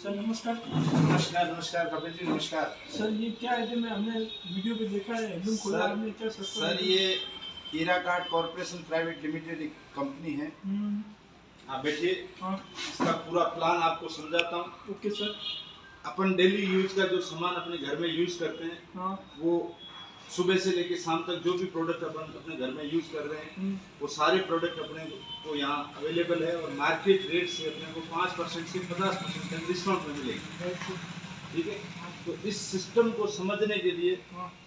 Sir नमस्कार। नमस्कार नमस्कार कपिल जी नमस्कार। सर ये क्या आइटम है? हमने वीडियो पे देखा है, एकदम खुला सर, आपने क्या सस्ता सर ये हीरा कार्ड कॉर्पोरेशन प्राइवेट लिमिटेड एक कंपनी है। आप बैठिए, हाँ इसका पूरा प्लान आपको समझाता हूँ। Okay sir. अपन डेली यूज का जो सामान अपने घर में यूज करते हैं, हाँ वो सुबह से लेकर शाम तक जो भी प्रोडक्ट अपन अपने घर में यूज कर रहे हैं, वो सारे प्रोडक्ट अपने को यहाँ अवेलेबल है और मार्केट रेट से अपने को 5% से 50% तक डिस्काउंट में मिलेगी। ठीक है, तो इस सिस्टम को समझने के लिए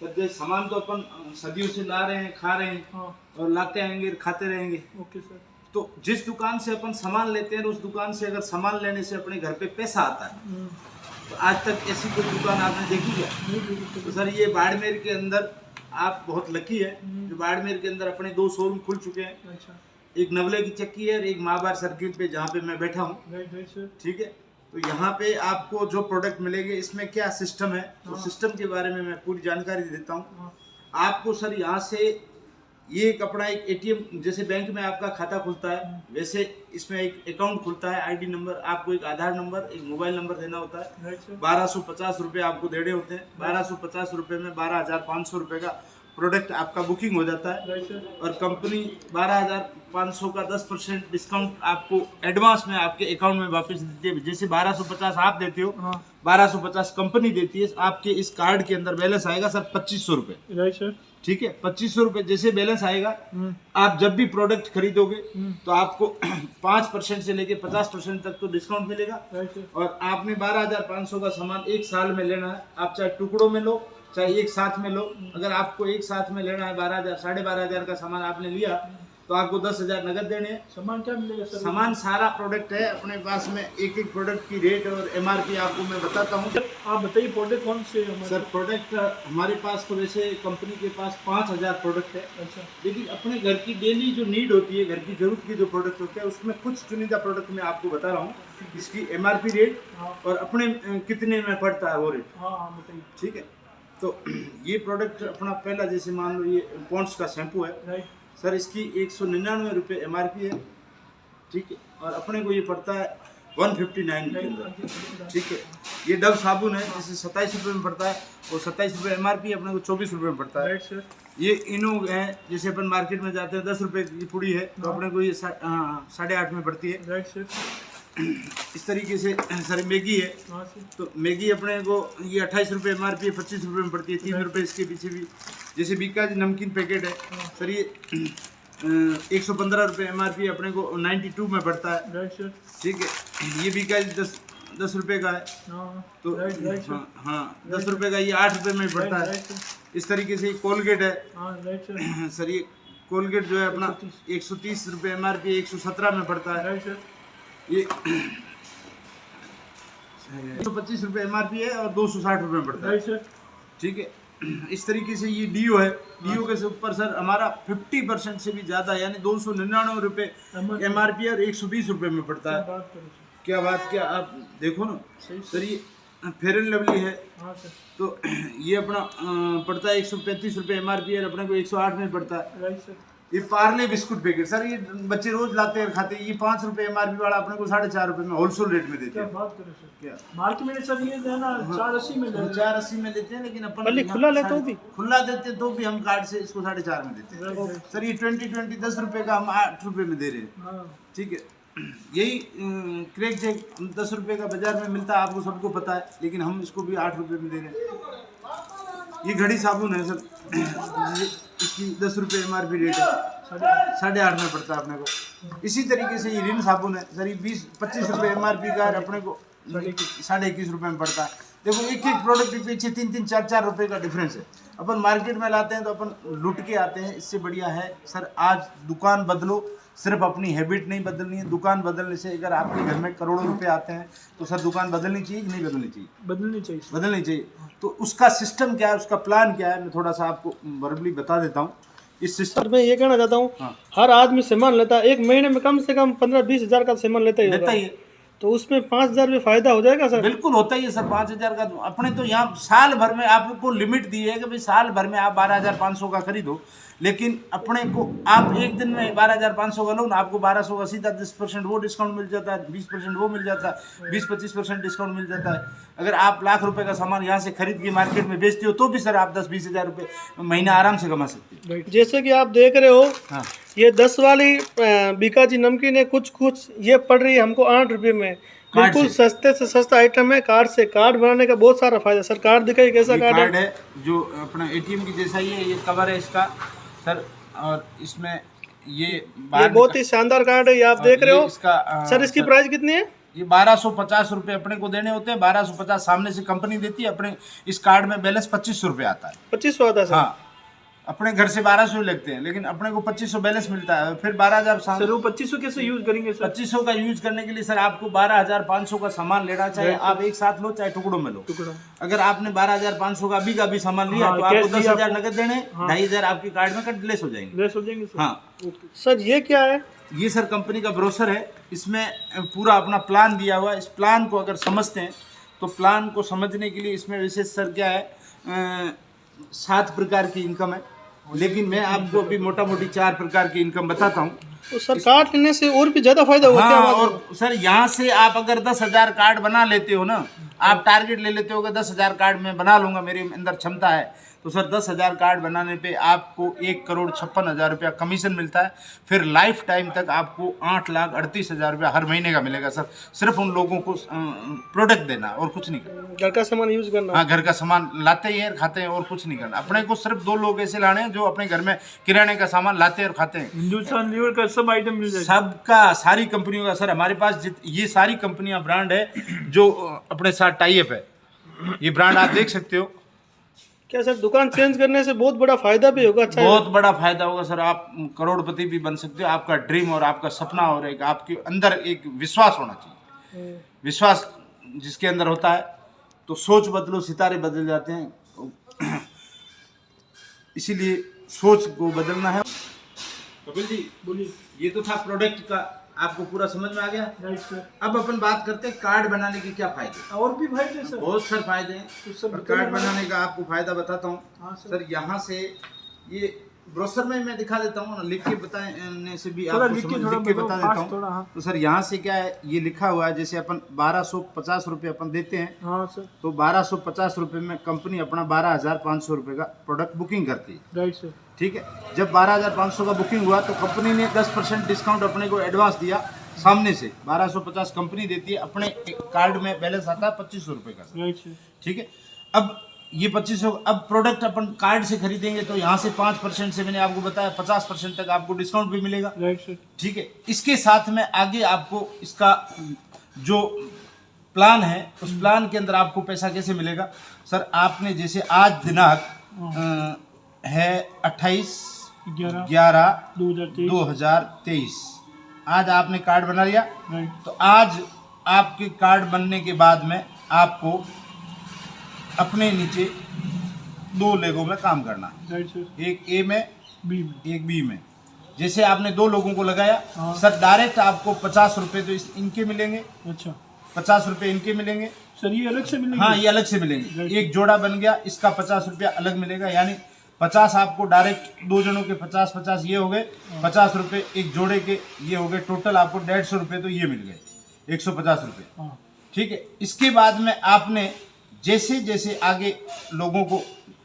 सर सामान तो अपन सदियों से ला रहे हैं, खा रहे हैं हाँ और लाते आएंगे, खाते रहेंगे। Okay sir. तो जिस दुकान से अपन सामान लेते हैं, उस दुकान से अगर सामान लेने से अपने घर पे पैसा आता है, तो आज तक ऐसी कोई दुकान आपने देखी क्या? तो सर ये बाड़मेर के अंदर आप बहुत लकी है जो बाड़मेर के अंदर अपने 2 शोरूम खुल चुके हैं। अच्छा एक नवले की चक्की है और एक महाबार सर्किल पे जहाँ पे मैं बैठा हूँ। Right sir. ठीक है, तो यहाँ पे आपको जो प्रोडक्ट मिलेंगे, इसमें क्या सिस्टम है, तो सिस्टम के बारे में मैं पूरी जानकारी देता हूँ आपको। सर यहाँ से ये कपड़ा एक एटीएम जैसे बैंक में आपका खाता खुलता है, वैसे इसमें एक अकाउंट खुलता है। आईडी नंबर, आपको एक आधार नंबर, एक मोबाइल नंबर देना होता है। 1250 रुपये आपको देने होते हैं। 1250 रुपये में 12,500 रुपये का प्रोडक्ट आपका बुकिंग हो जाता है और कंपनी 12,500 का 10% डिस्काउंट आपको एडवांस में आपके अकाउंट में वापस देती है। जैसे 1250 आप देते हो, 1250 कंपनी देती है। आपके इस कार्ड के अंदर बैलेंस आएगा सर 2500 रुपये। Right sir. ठीक है, 2500 रुपये जैसे बैलेंस आएगा, आप जब भी प्रोडक्ट खरीदोगे तो आपको 5% से लेके 50% तक तो डिस्काउंट मिलेगा। और आपने 12,500 का सामान एक साल में लेना है, आप चाहे टुकड़ों में लो चाहे एक साथ में लो। अगर आपको एक साथ में लेना है 12,000 12,500 का सामान आपने लिया, तो आपको 10,000 नगद देने हैं। सामान क्या मिलेगा सर? सामान सारा प्रोडक्ट है अपने पास में। एक एक प्रोडक्ट की रेट और एमआरपी आपको मैं बताता हूँ। आप बताइए प्रोडक्ट कौन से हमारे? सर प्रोडक्ट हमारे पास तो वैसे कंपनी के पास 5,000 प्रोडक्ट है। अच्छा लेकिन अपने घर की डेली जो नीड होती है, घर की जरूरत की जो प्रोडक्ट होते हैं, उसमें कुछ चुनिंदा प्रोडक्ट मैं आपको बता रहा हूँ। इसकी एमआरपी रेट और अपने कितने में पड़ता है वो रेट। हाँ बताइए। ठीक है, तो ये प्रोडक्ट अपना पहला, जैसे मान लो ये पॉन्ड्स का शैम्पू है। राइट सर इसकी 199 रुपये एमआरपी है। ठीक है, और अपने को ये पड़ता है 159 के अंदर। ठीक है, ये डव साबुन है जिसे 27 रुपये में पड़ता है और 27 रुपये एमआरपी, अपने को 24 रुपये में पड़ता है। Right sir. ये इनो है, जैसे अपन मार्केट में जाते हैं 10 रुपये की पुड़ी है, तो अपने को ये 8.5 में पड़ती है। Right sir. इस तरीके से सर मैगी है, हाँ सर। तो मैगी अपने को ये 28 रुपये एमआरपी है, 25 रुपये में पड़ती है। 3 रुपये इसके पीछे भी। जैसे बीका जी नमकीन पैकेट है सर, ये 115 रुपये एमआरपी अपने को 92 में पड़ता है। Right sir. ठीक है, ये बीका जी 10 रुपये का है, तो हाँ 10 रुपये का ये 8 रुपये में पड़ता है। इस तरीके से कोलगेट है सर, ये कोलगेट जो है अपना 130 रुपये एमआरपी 117 में पड़ता है। ये 125 रुपये एमआरपी है और 260 रुपये में पड़ता है। ठीक है, इस तरीके से ये डीओ है। डीओ के ऊपर सर हमारा 50% से भी ज़्यादा, यानी 299 रुपये एमआरपी और 120 रुपये में पड़ता है। क्या बात, क्या आप देखो ना सर, ये फेयर एंड लवली है, तो ये अपना पड़ता है 135 रुपये एमआरपी और अपने को 108 में पड़ता है। ये पार्ले बिस्कुट पैकेट सर, ये बच्चे रोज लाते हैं खाते हैं। ये 5 रुपये एमआरपी वाला अपने को 4.5 रुपये में होलसेल रेट में देते हैं। क्या मार्केट में सर ये है ना 480 में 480 में देते हैं, लेकिन अपन खुला लेते हो भी, खुला देते हैं तो भी हम कार्ड से इसको 4.5 में देते हैं। सर ये 20 10 रुपये का हम 8 रुपये में दे रहे हैं। ठीक है, यही क्रैक जैक 10 रुपये का बाजार में मिलता है, आपको सबको पता है, लेकिन हम इसको भी 8 रुपये में दे रहे हैं। ये घड़ी साबुन है सर, इसकी 10 रुपये एमआरपी रेट है, 8.5 में पड़ता है अपने को। इसी तरीके से ये रिन साबुन है सर, ये 25 रुपये एमआरपी का अपने को 21.5 रुपये में पड़ता है। देखो एक एक प्रोडक्ट के पीछे 3 4 रुपये का डिफरेंस है। अपन मार्केट में लाते हैं तो अपन लुट के आते हैं, इससे बढ़िया है सर आज दुकान बदलो। सिर्फ अपनी हैबिट नहीं बदलनी है, दुकान बदलने से अगर आपके घर में करोड़ों रुपए आते हैं तो सर दुकान बदलनी चाहिए कि नहीं बदलनी चाहिए? बदलनी चाहिए। तो उसका सिस्टम क्या है, उसका प्लान क्या है, मैं थोड़ा सा आपको वर्बली बता देता हूँ। इस सिस्टम मैं ये कहना चाहता हूँ, हर आदमी सामान लेता है, एक महीने में कम से कम 15-20 हज़ार का सामान लेता ही है, तो उसमें 5,000 में फायदा हो जाएगा सर? बिल्कुल होता ही है सर। 5,000 का अपने तो यहाँ साल भर में आपको लिमिट दी है कि भाई साल भर में आप 12,500 का खरीदो, लेकिन अपने को आप एक दिन में 12,500 का लोन, आपको 1200 का सीधा 10% वो डिस्काउंट मिल जाता है, 20% वो मिल जाता है, 20-25% डिस्काउंट मिल जाता है। अगर आप लाख रुपए का सामान यहाँ से खरीद के मार्केट में बेचते हो तो भी सर आप 10-20 हज़ार रुपये महीना आराम से कमा सकते हो। जैसे कि आप देख रहे हो, हाँ, ये 10 वाली बीकाजी नमकीन है, कुछ ये पड़ रही है हमको 8 रुपये में। बिल्कुल सस्ते से सस्ता आइटम है। कार्ड बनाने का बहुत सारा फायदा। सर कार्ड दिखाइए, कैसा कार्ड है? जो अपना ATM की जैसा ही है, ये कवर है इसका सर, और इसमें ये बहुत ही शानदार कार्ड है, ये आप देख रहे हो। इसका सर इसकी प्राइस कितनी है? ये 1250 रुपये अपने को देने होते हैं। 1250 सामने से कंपनी देती है। अपने इस कार्ड में बैलेंस 2500 रुपये आता है। 2500 आता है सर? हाँ, अपने घर से 1200 लगते हैं, लेकिन अपने को 2500 बैलेंस मिलता है। फिर 12,000। सर वो 2500 कैसे यूज करेंगे सर? 2500 का यूज करने के लिए सर आपको 12,500 का सामान लेना, चाहे आप एक साथ लो चाहे टुकड़ों में लो। अगर आपने 12,500 का अभी का भी सामान लिया, तो आपको 10,000 नकद देने, 2,500 आपके कार्ड में कट लेस हो जाएंगे। हाँ सर, ये क्या है? ये सर कंपनी का ब्रोशर है। इसमें पूरा अपना प्लान दिया हुआ है। इस प्लान को अगर समझते हैं तो प्लान को समझने के लिए इसमें विशेष सर क्या है, 7 प्रकार की इनकम है, लेकिन मैं आपको अभी मोटा मोटी 4 प्रकार की इनकम बताता हूँ। तो सर कार्ड लेने से और भी ज़्यादा फायदा होगा? हाँ, और सर यहाँ से आप अगर 10,000 कार्ड बना लेते हो ना, आप टारगेट ले लेते हो कि 10,000 कार्ड मैं बना लूँगा, मेरे अंदर क्षमता है, तो सर 10,000 कार्ड बनाने पे आपको 1,56,000 रुपया कमीशन मिलता है। फिर लाइफ टाइम तक आपको 8,38,000 रुपया हर महीने का मिलेगा सर। सिर्फ उन लोगों को प्रोडक्ट देना और कुछ नहीं करना। घर का सामान यूज करना। हाँ, घर का सामान लाते ही हैं, खाते हैं और कुछ नहीं करना। अपने को सिर्फ 2 लोग ऐसे लाने हैं जो अपने घर में किराने का सामान लाते हैं और खाते हैं। हिंदुस्तान लीवर का सब आइटम मिल जाएगा, सबका, सारी कंपनियों का सर हमारे पास ये सारी कंपनियां ब्रांड है जो अपने साथ टाई अप है। ये ब्रांड आप देख सकते हो। क्या सर दुकान चेंज करने से बहुत बड़ा फायदा भी होगा? अच्छा, बहुत बड़ा फायदा होगा सर। आप करोड़पति भी बन सकते हो। आपका ड्रीम और आपका सपना और एक आपके अंदर एक विश्वास होना चाहिए। विश्वास जिसके अंदर होता है तो सोच बदलो, सितारे बदल जाते हैं। इसीलिए सोच को बदलना है। कपिल जी बोलिए। ये तो था प्रोडक्ट का, आपको पूरा समझ में आ गया? Right sir. अब अपन बात करते हैं कार्ड बनाने के क्या फायदे। और भी फायदे सर? बहुत सारे फायदे हैं। तो सर कार्ड बनाने का आपको फायदा बताता हूँ। हाँ सर यहाँ से ये ब्रोशर में मैं दिखा देता हूँ ना, लिख के बताने से भी आपको लिख के बता देता हूँ। तो सर यहाँ से क्या है, ये लिखा हुआ है, जैसे अपन 1250 रुपये अपन देते हैं। हाँ सर। तो 1250 रुपये में कंपनी अपना 12,500 रुपये का प्रोडक्ट बुकिंग करती है। Right sir. ठीक है, जब 12,500 का बुकिंग हुआ तो कंपनी ने 10% डिस्काउंट अपने को एडवांस दिया। सामने से 1250 कंपनी देती है, अपने कार्ड में बैलेंस आता है 2500 रुपये का। Right sir. ठीक है, अब ये 2500, अब प्रोडक्ट अपन कार्ड से खरीदेंगे तो यहाँ से 5% से, मैंने आपको बताया 50% तक आपको डिस्काउंट भी मिलेगा। Right sir. ठीक है, इसके साथ में आगे आपको इसका जो प्लान है उस प्लान के अंदर आपको पैसा कैसे मिलेगा सर। आपने जैसे आज दिनांक है 28/11/2023, आज आपने कार्ड बना लिया। तो आज आपके कार्ड बनने के बाद में आपको अपने नीचे 2 लेगों में काम करना है। एक ए में, एक बी में। जैसे आपने 2 लोगों को लगाया, सर डायरेक्ट आपको 50 रुपये तो इनके मिलेंगे। अच्छा, 50 रुपये इनके मिलेंगे सर। ये अलग से मिलेंगे? हाँ, ये अलग से मिलेंगे। एक जोड़ा बन गया, इसका 50 रुपया अलग मिलेगा। यानी 50 आपको डायरेक्ट 2 जनों के 50-50 ये हो गए, 50 रुपये एक जोड़े के ये हो गए। टोटल आपको 150 रुपये तो ये मिल गए, 150 रुपये। ठीक है, इसके बाद में आपने जैसे जैसे आगे लोगों को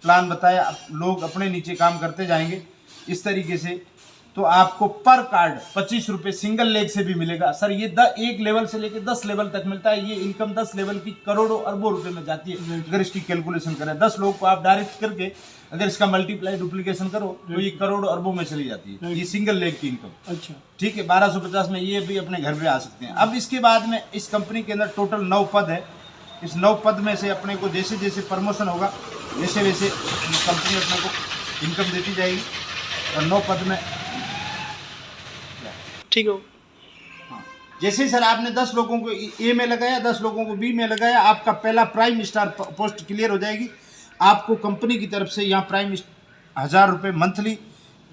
प्लान बताया, लोग अपने नीचे काम करते जाएंगे इस तरीके से, तो आपको पर कार्ड 25 रुपये सिंगल लेग से भी मिलेगा सर। ये 1 लेवल से लेकर 10 लेवल तक मिलता है। ये इनकम 10 लेवल की करोड़ों अरबों रुपए में जाती है। अगर इसकी कैलकुलेशन करें 10 लोग को आप डायरेक्ट करके अगर इसका मल्टीप्लाई डुप्लीकेशन करो तो ये करोड़ों अरबों में चली जाती है। ये सिंगल लेग की इनकम। अच्छा, ठीक है, 1250 में ये भी अपने घर पे आ सकते हैं। अब इसके बाद में इस कंपनी के अंदर टोटल 9 पद है। इस 9 पद में से अपने को जैसे जैसे प्रमोशन होगा वैसे वैसे कंपनी अपने को इनकम देती जाएगी। और 9 पद में ठीक हो। हाँ, जैसे सर आपने 10 लोगों को ए में लगाया, 10 लोगों को बी में लगाया, आपका पहला प्राइम स्टार पोस्ट क्लियर हो जाएगी। आपको कंपनी की तरफ से यहाँ प्राइम 1000 रुपये मंथली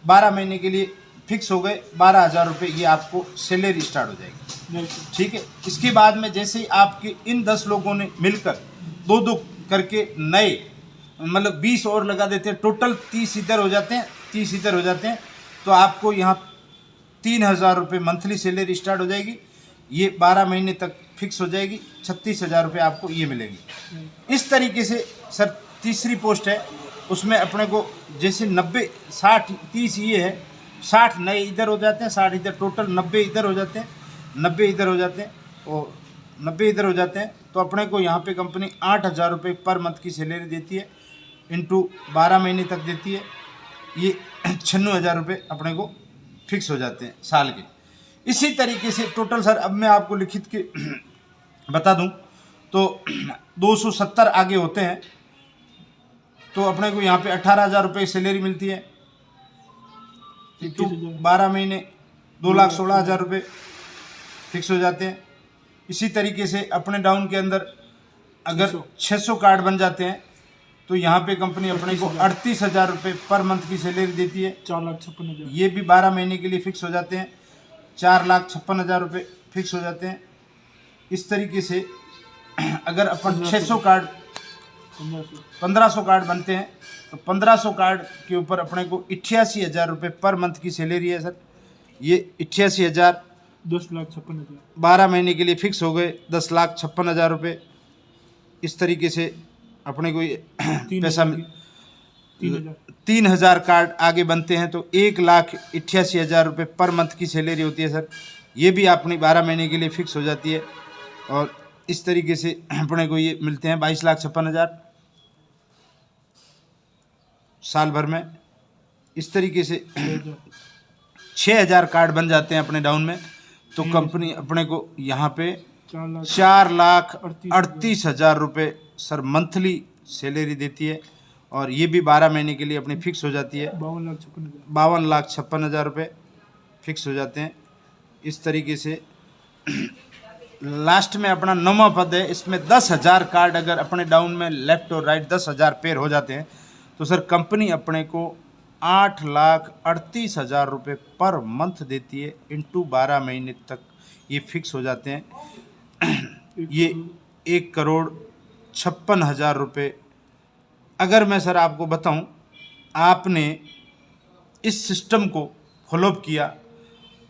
12 महीने के लिए फिक्स हो गए। 12,000 रुपये ये आपको सैलरी स्टार्ट हो जाएगी। ठीक है, इसके बाद में जैसे ही आपके इन 10 लोगों ने मिलकर 2-2 करके नए मतलब 20 और लगा देते हैं, टोटल 30 इधर हो जाते हैं। 30 इधर हो जाते हैं, तो आपको यहाँ 3,000 रुपये मंथली सैलरी स्टार्ट हो जाएगी। ये 12 महीने तक फिक्स हो जाएगी। 36,000 रुपये आपको ये मिलेंगे। इस तरीके से सर तीसरी पोस्ट है, उसमें अपने को जैसे 90 60 30 ये है, 60 नए इधर हो जाते हैं, 60 इधर, टोटल 90 इधर हो जाते हैं, 90 इधर हो जाते हैं और 90 इधर हो जाते हैं। तो अपने को यहाँ पे कंपनी 8,000 रुपये पर मंथ की सैलरी देती है, इंटू 12 महीने तक देती है। ये 96,000 रुपये अपने को फिक्स हो जाते हैं साल के। इसी तरीके से टोटल सर अब मैं आपको लिखित के बता दूं तो 270 आगे होते हैं, तो अपने को यहाँ पे 18,000 रुपये सैलरी मिलती है, इंटू 12 महीने 2,16,000 रुपये फिक्स हो जाते हैं। इसी तरीके से अपने डाउन के अंदर अगर 600 कार्ड बन जाते हैं तो यहाँ पे कंपनी अपने को 38,000 रुपये पर मंथ की सैलरी देती है। 4,56,000 ये भी 12 महीने के लिए फिक्स हो जाते हैं, 4,56,000 रुपये फिक्स हो जाते हैं। इस तरीके से अगर अपन 600 कार्ड 1500 कार्ड बनते हैं तो 1500 कार्ड के ऊपर अपने को 88,000 रुपये पर मंथ की सैलरी है सर। ये 88,000 10,56,000 12 महीने के लिए फिक्स हो गए, 10,56,000 रुपये। इस तरीके से अपने को ये पैसा 3,000 कार्ड आगे बनते हैं तो 1,88,000 रुपये पर मंथ की सैलरी होती है सर। ये भी अपनी 12 महीने के लिए फिक्स हो जाती है। और इस तरीके से अपने को ये मिलते हैं 22,56,000 साल भर में। इस तरीके से 6,000 कार्ड बन जाते हैं अपने डाउन में, तो कंपनी अपने को यहाँ पे 4,38,000 रुपये सर मंथली सैलरी देती है। और ये भी 12 महीने के लिए अपनी फिक्स हो जाती है, 52,56,000 रुपये फिक्स हो जाते हैं। इस तरीके से लास्ट में अपना 9वां पद है, इसमें 10,000 कार्ड अगर अपने डाउन में लेफ्ट और राइट 10,000 पेयर हो जाते हैं तो सर कंपनी अपने को 8,38,000 रुपये पर मंथ देती है, इंटू 12 महीने तक ये फिक्स हो जाते हैं। ये 1,56,000 रुपये। अगर मैं सर आपको बताऊं, आपने इस सिस्टम को फॉलोअप किया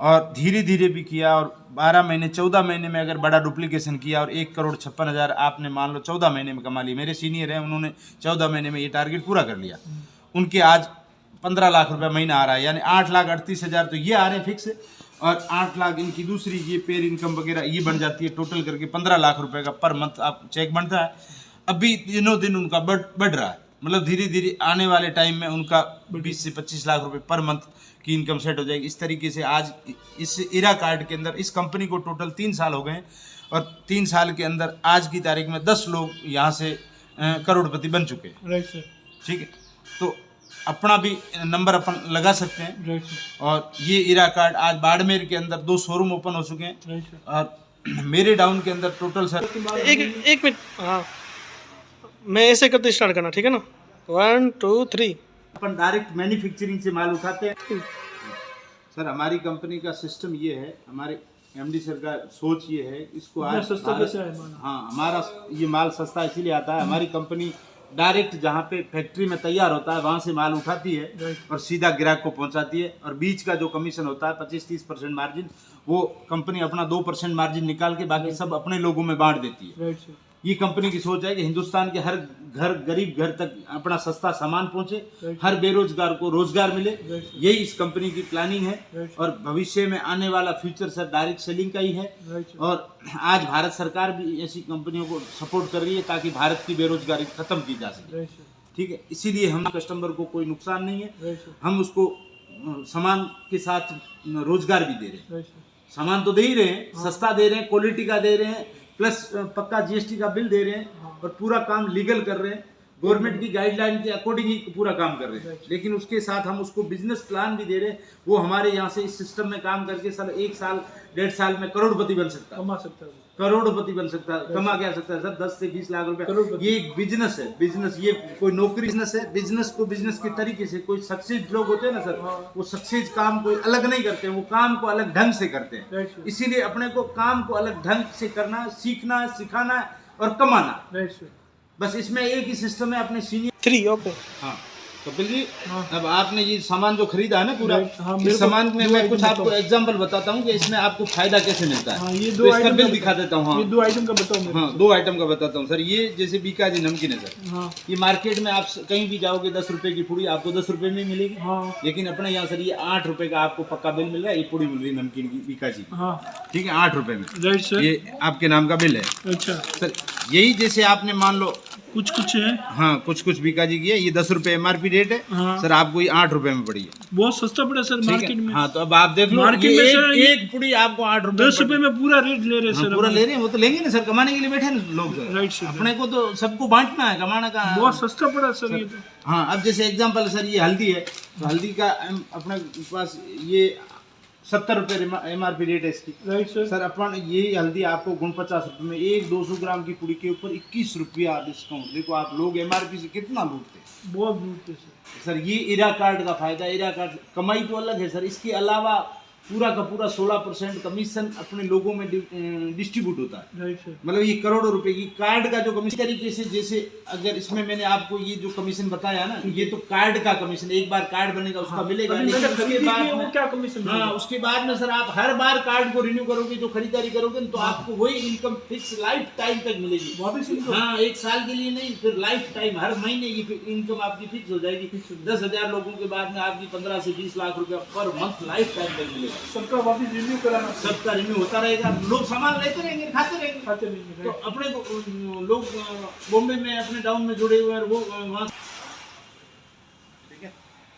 और धीरे धीरे भी किया और 12 महीने 14 महीने में अगर बड़ा डुप्लीकेशन किया और 1,56,000 आपने मान लो 14 महीने में कमा ली। मेरे सीनियर हैं, उन्होंने 14 महीने में ये टारगेट पूरा कर लिया। उनके आज 15 लाख रुपए महीना आ रहा है, यानी 8,38,000 तो ये आ रहे हैं फिक्स, और 8 लाख इनकी दूसरी ये पेयर इनकम वगैरह ये बन जाती है। टोटल करके 15 लाख रुपए का पर मंथ आप चेक बनता है। अभी दिनों दिन उनका बढ़ रहा है, मतलब धीरे धीरे आने वाले टाइम में उनका 20 से 25 लाख रुपए पर मंथ की इनकम सेट हो जाएगी। इस तरीके से आज इस इरा कार्ड के अंदर इस कंपनी को टोटल 3 साल हो गए हैं, और 3 साल के अंदर आज की तारीख में 10 लोग यहाँ से करोड़पति बन चुके हैं। Right sir. ठीक है, तो अपना भी नंबर अपन लगा सकते हैं। Right sir. और ये इरा कार्ड आज बाड़मेर के अंदर 2 शोरूम ओपन हो चुके हैं। Right sir. और मेरे डाउन के अंदर टोटल सर एक मिनट, हाँ मैं ऐसे करते स्टार्ट करना, ठीक है ना? 1 2 3। अपन डायरेक्ट मैन्युफैक्चरिंग से माल उठाते हैं सर। हमारी कंपनी का सिस्टम ये है, हमारे एमडी सर का सोच ये है, इसको आज सस्ता कैसे है माल? हाँ, हमारा ये माल सस्ता इसीलिए आता है। हमारी कंपनी डायरेक्ट जहाँ पे फैक्ट्री में तैयार होता है वहाँ से माल उठाती है और सीधा ग्राहक को पहुँचाती है। और बीच का जो कमीशन होता है 25-30% मार्जिन, वो कंपनी अपना 2% मार्जिन निकाल के बाकी सब अपने लोगों में बांट देती है। Right sir. ये कंपनी की सोच है कि हिंदुस्तान के हर घर, गरीब घर तक अपना सस्ता सामान पहुंचे, हर बेरोजगार को रोजगार मिले। यही इस कंपनी की प्लानिंग है। और भविष्य में आने वाला फ्यूचर सर डायरेक्ट सेलिंग का ही है। और आज भारत सरकार भी ऐसी कंपनियों को सपोर्ट कर रही है ताकि भारत की बेरोजगारी खत्म की जा सके। ठीक है, इसीलिए हम कस्टमर को कोई नुकसान नहीं है, हम उसको सामान के साथ रोजगार भी दे रहे हैं। सामान तो दे ही रहे हैं, सस्ता दे रहे हैं, क्वालिटी का दे रहे हैं, प्लस पक्का जीएसटी का बिल दे रहे हैं, और पूरा काम लीगल कर रहे हैं, गवर्नमेंट की गाइडलाइन के अकॉर्डिंग ही पूरा काम कर रहे हैं। लेकिन उसके साथ हम उसको बिजनेस प्लान भी दे रहे हैं। वो हमारे यहाँ से इस सिस्टम में काम करके सर 1 साल 1.5 साल में करोड़पति बन सकता है, कमा सकता है, करोड़पति बन सकता है, कमा क्या सकता है सर 10 से 20 लाख रुपए। ये एक बिजनेस है, बिजनेस, ये कोई नौकरी बिजनेस है। बिजनेस को बिजनेस के तरीके से, कोई सक्सेस लोग होते हैं ना सर, वो सक्सेस काम कोई अलग नहीं करते हैं, वो काम को अलग ढंग से करते हैं। इसीलिए अपने को काम को अलग ढंग से करना है, सीखना है, सिखाना है और कमाना। बस इसमें एक ही सिस्टम है अपने सीनियर 3। ओके, हाँ कपिल जी, हाँ। अब आपने ये सामान जो खरीदा है ना पूरा, हाँ, मेरे इस को सामान में दो मैं आइटम कुछ आपको बताओ। एग्जांपल बताता हूँ कि इसमें आपको फायदा कैसे मिलता है। हाँ, ये तो दो इसका आइटम बिल का दिखा देता हूँ। हाँ, ये 2 आइटम का बताओ मेरे हाँ, 2 आइटम का बताता हूँ सर। ये जैसे बीका जी नमकीन है सर, हाँ ये मार्केट में आप कहीं भी जाओगे 10 रुपए की पुड़ी आपको 10 रुपए में मिलेगी। हाँ लेकिन अपने यहाँ सर ये 8 रुपए का आपको पक्का बिल मिल रहा है। ये पुड़ी मिल रही है नमकीन की बीका जी, हाँ ठीक है, 8 रुपए में। Right sir. ये आपके नाम का बिल है अच्छा, सर। यही जैसे आपने मान लो, कुछ है। हाँ, कुछ बीका जी की है, ये 10 रुपए MRP रेट है हाँ। सर, आपको ये 8 रुपए में पड़ी है। बहुत सस्ता पड़ा सर ठीक है? मार्केट में। हाँ, तो अब आप देख लो, मार्केट ये में सर ये एक पुड़ी आपको 8 रुपए 10 रुपए में पूरा रेट ले रहे हाँ, सर। पूरा ले रहे हैं। वो तो लेंगे ना सर, कमाने के लिए बैठे ना लोग सर। Right sir. अपने को तो सबको बांटना है, कमाना का। बहुत सस्ता पड़ा सर ये तो। हाँ, अब जैसे एग्जांपल सर, ये हल्दी है, तो हल्दी का अपने पास ये 70 रुपये MRP रेट है इसकी। Right sir. सर अपन ये हल्दी आपको 49 रुपये में, एक 200 ग्राम की पुड़ी के ऊपर 21 रुपया डिस्काउंट। देखो आप लोग MRP से कितना लूटते हैं। बहुत दूर थे सर। सर ये इरा कार्ड का फायदा, इरा कार्ड कमाई तो अलग है सर, इसके अलावा पूरा का पूरा 16% कमीशन अपने लोगों में डिस्ट्रीब्यूट होता है। Right sir. मतलब ये करोड़ों रुपए की कार्ड का जो कमीशन तरीके से, जैसे अगर इसमें मैंने आपको ये जो कमीशन बताया ना, ये तो कार्ड का कमीशन, एक बार कार्ड बनेगा उसका मिलेगा। अभी लेकिन मैंने उसके खरीदी बाद की है, वो में, क्या कमीशन हाँ, उसके बाद में सर आप हर बार कार्ड को रिन्यू करोगे, जो खरीदारी करोगे तो आपको वही इनकम फिक्स लाइफ टाइम तक मिलेगी। वापस इनको हाँ, 1 साल के लिए नहीं, फिर लाइफ टाइम, हर महीने ये इनकम आपकी फिक्स हो जाएगी। 10,000 लोगों के बाद में आपकी 15 से 20 लाख रुपया पर मंथ लाइफ टाइम तक मिलेगा। सबका वापस रिन्यू कराना, सबका रिन्यू होता रहेगा, लोग सामान लेते रहेंगे, खाते रहेंगे। खाते नहीं। तो अपने को लोग बॉम्बे में अपने टाउन में जुड़े हुए हैं, वो वहाँ, ठीक है।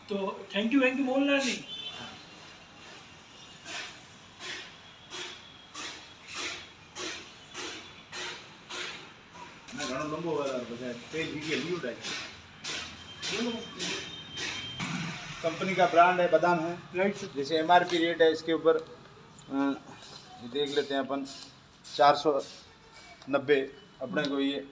तो थैंक यू बोलना नहीं। मैं घणो लंबो बजाय पेज वीडियो न्यू डाल। कंपनी का ब्रांड है, बादाम है। Right sir. जैसे MRP रेट है इसके ऊपर, ये देख लेते हैं अपन, 490, अपने को ये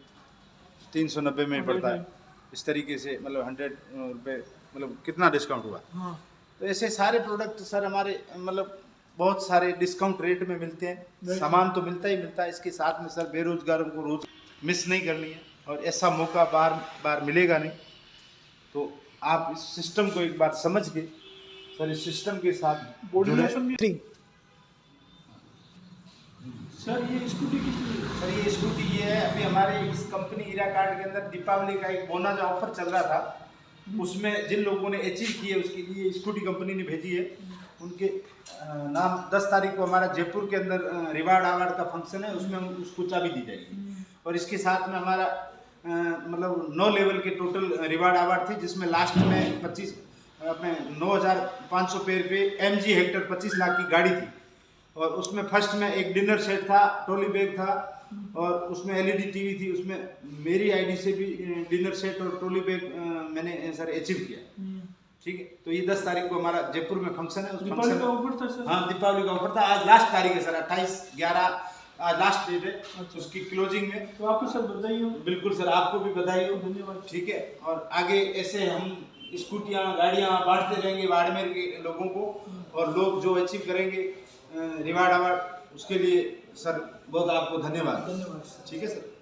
390 में पड़ता है। इस तरीके से मतलब 100 रुपये, मतलब कितना डिस्काउंट हुआ। हाँ तो ऐसे सारे प्रोडक्ट सर हमारे मतलब बहुत सारे डिस्काउंट रेट में मिलते हैं। सामान तो मिलता ही मिलता है, इसके साथ में सर बेरोजगारों को रोज मिस नहीं करनी है, और ऐसा मौका बार बार मिलेगा नहीं। तो आप इस सिस्टम को एक बार समझ के सर, इस सिस्टम के साथ बॉडी जुड़े। लोशन भी सर। ये स्कूटी कितनी है? सर ये स्कूटी ये है, अभी हमारे इस कंपनी हीरा कार्ड के अंदर दीपावली का एक बोनस ऑफर चल रहा था, उसमें जिन लोगों ने अचीव किए उसके लिए स्कूटी कंपनी ने भेजी है। उनके नाम 10 तारीख को हमारा जयपुर के अंदर रिवार्ड अवार्ड का फंक्शन है, उसमें उसको चाबी दी जाएगी। और इसके साथ में हमारा मतलब 9 लेवल के टोटल रिवार्ड अवार्ड थे, जिसमें लास्ट में 25 अपने 9,500 पेयर पे MG हेक्टर 25 लाख की गाड़ी थी। और उसमें फर्स्ट में एक डिनर सेट था, ट्रॉली बैग था, और उसमें LED TV थी। उसमें मेरी आईडी से भी डिनर सेट और ट्रॉली बैग मैंने सर अचीव किया। ठीक है, तो ये 10 तारीख को हमारा जयपुर में फंक्शन है। उस दीपावली का ऑफर था सर? हाँ, दीपावली का ऑफर था। आज लास्ट तारीख है सर, 28/11 आज लास्ट डेट है। अच्छा। उसकी क्लोजिंग में तो आपको सर बधाई हो। बिल्कुल सर, आपको भी बधाई हो। धन्यवाद। ठीक है, और आगे ऐसे हम स्कूटियाँ गाड़ियाँ बांटते रहेंगे बाड़मेर के लोगों को, और लोग जो अचीव करेंगे रिवार्ड अवार्ड, उसके लिए सर बहुत आपको धन्यवाद। धन्यवाद सर। ठीक है सर।